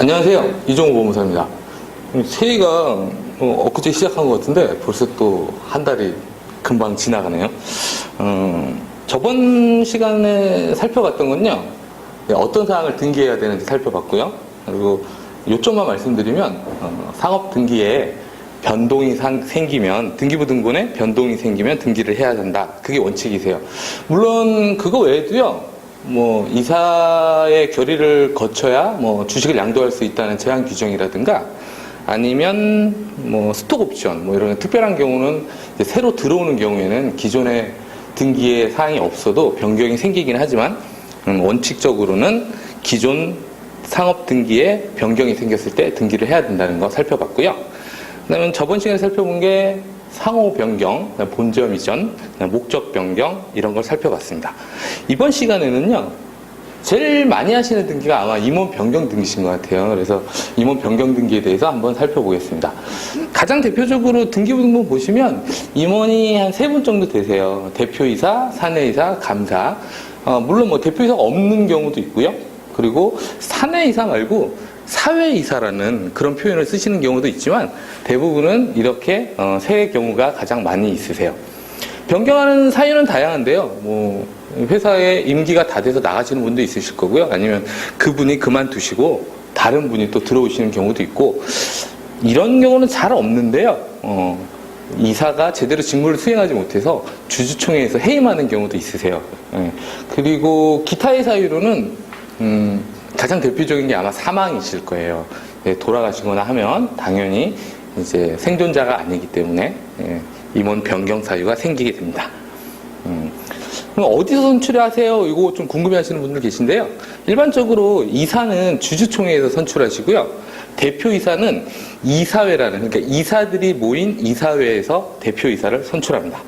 안녕하세요. 이종호 보험사입니다. 새해가 엊그제 시작한 것 같은데 벌써 또 한 달이 금방 지나가네요. 저번 시간에 살펴봤던 건요, 어떤 사항을 등기해야 되는지 살펴봤고요. 그리고 요점만 말씀드리면 상업 등기에 변동이 생기면, 등기부 등본에 변동이 생기면 등기를 해야 된다. 그게 원칙이세요. 물론 그거 외에도요, 이사의 결의를 거쳐야 주식을 양도할 수 있다는 제한 규정이라든가, 아니면 스톡 옵션 이런 특별한 경우는 이제 새로 들어오는 경우에는 기존의 등기에 사항이 없어도 변경이 생기긴 하지만 원칙적으로는 기존 상업 등기에 변경이 생겼을 때 등기를 해야 된다는 거 살펴봤고요. 그다음에 저번 시간에 살펴본 게 상호 변경, 본점 이전, 목적 변경 이런 걸 살펴봤습니다. 이번 시간에는요, 제일 많이 하시는 등기가 아마 임원 변경 등기신 것 같아요. 그래서 임원 변경 등기에 대해서 한번 살펴보겠습니다. 가장 대표적으로 등기부 등본 보시면 임원이 한 3분 정도 되세요. 대표이사, 사내이사, 감사. 물론 대표이사가 없는 경우도 있고요. 그리고 사내이사 말고 사회이사라는 그런 표현을 쓰시는 경우도 있지만 대부분은 이렇게 세 경우가 가장 많이 있으세요. 변경하는 사유는 다양한데요. 회사에 임기가 다 돼서 나가시는 분도 있으실 거고요. 아니면 그분이 그만두시고 다른 분이 또 들어오시는 경우도 있고, 이런 경우는 잘 없는데요. 이사가 제대로 직무를 수행하지 못해서 주주총회에서 해임하는 경우도 있으세요. 그리고 기타의 사유로는 가장 대표적인 게 아마 사망이실 거예요. 돌아가시거나 하면 당연히 이제 생존자가 아니기 때문에 임원 변경 사유가 생기게 됩니다. 그럼 어디서 선출하세요? 이거 좀 궁금해하시는 분들 계신데요. 일반적으로 이사는 주주총회에서 선출하시고요. 대표이사는 이사회라는, 그러니까 이사들이 모인 이사회에서 대표이사를 선출합니다.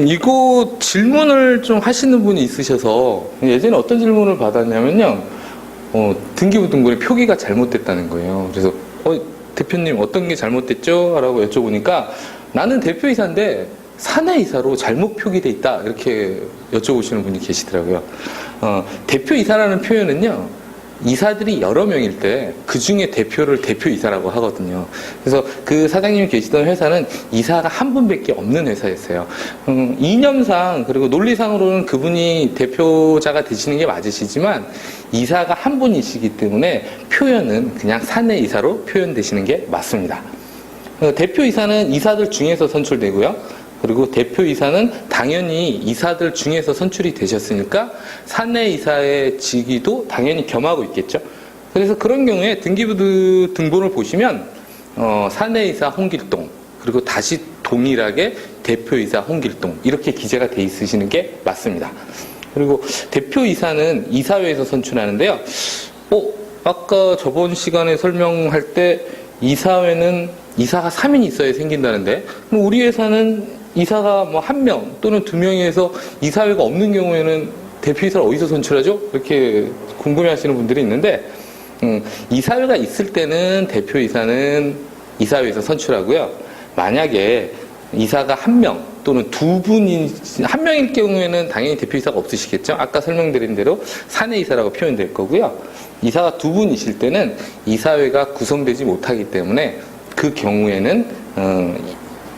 이거 질문을 좀 하시는 분이 있으셔서 예전에 어떤 질문을 받았냐면요, 등기부 등본에 표기가 잘못됐다는 거예요. 그래서 대표님 어떤 게 잘못됐죠? 라고 여쭤보니까 나는 대표이사인데 사내이사로 잘못 표기돼 있다, 이렇게 여쭤보시는 분이 계시더라고요. 대표이사라는 표현은요, 이사들이 여러 명일 때 그 중에 대표를 대표이사라고 하거든요. 그래서 그 사장님이 계시던 회사는 이사가 한 분밖에 없는 회사였어요. 이념상 그리고 논리상으로는 그분이 대표자가 되시는 게 맞으시지만 이사가 한 분이시기 때문에 표현은 그냥 사내이사로 표현되시는 게 맞습니다. 대표이사는 이사들 중에서 선출되고요. 그리고 대표이사는 당연히 이사들 중에서 선출이 되셨으니까 사내이사의 직위도 당연히 겸하고 있겠죠. 그래서 그런 경우에 등기부 등본을 보시면 사내이사 홍길동, 그리고 다시 동일하게 대표이사 홍길동 이렇게 기재가 돼 있으시는 게 맞습니다. 그리고 대표이사는 이사회에서 선출하는데요. 아까 저번 시간에 설명할 때 이사회는 이사가 3인 있어야 생긴다는데, 그럼 우리 회사는 이사가 1명 또는 2명에서 이사회가 없는 경우에는 대표이사를 어디서 선출하죠? 이렇게 궁금해 하시는 분들이 있는데, 이사회가 있을 때는 대표이사는 이사회에서 선출하고요. 만약에 이사가 1명 또는 1명일 경우에는 당연히 대표이사가 없으시겠죠? 아까 설명드린 대로 사내이사라고 표현될 거고요. 이사가 2분이실 때는 이사회가 구성되지 못하기 때문에 그 경우에는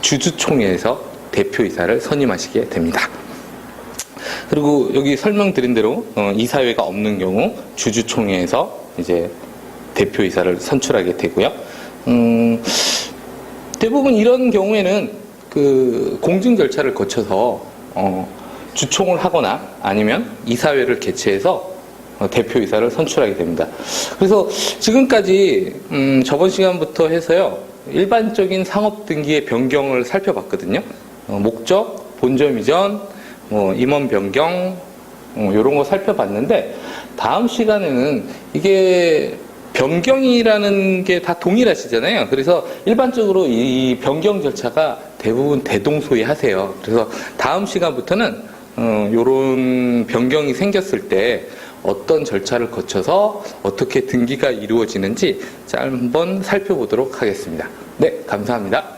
주주총회에서 대표이사를 선임하시게 됩니다. 그리고 여기 설명드린 대로 이사회가 없는 경우 주주총회에서 이제 대표이사를 선출하게 되고요. 대부분 이런 경우에는 그 공증 절차를 거쳐서 주총을 하거나 아니면 이사회를 개최해서 대표이사를 선출하게 됩니다. 그래서 지금까지 저번 시간부터 해서요, 일반적인 상업등기의 변경을 살펴봤거든요. 목적, 본점 이전, 임원 변경 이런 거 살펴봤는데, 다음 시간에는 이게 변경이라는 게 다 동일하시잖아요. 그래서 일반적으로 이 변경 절차가 대부분 대동소이하세요. 그래서 다음 시간부터는 이런 변경이 생겼을 때 어떤 절차를 거쳐서 어떻게 등기가 이루어지는지 한번 살펴보도록 하겠습니다. 네, 감사합니다.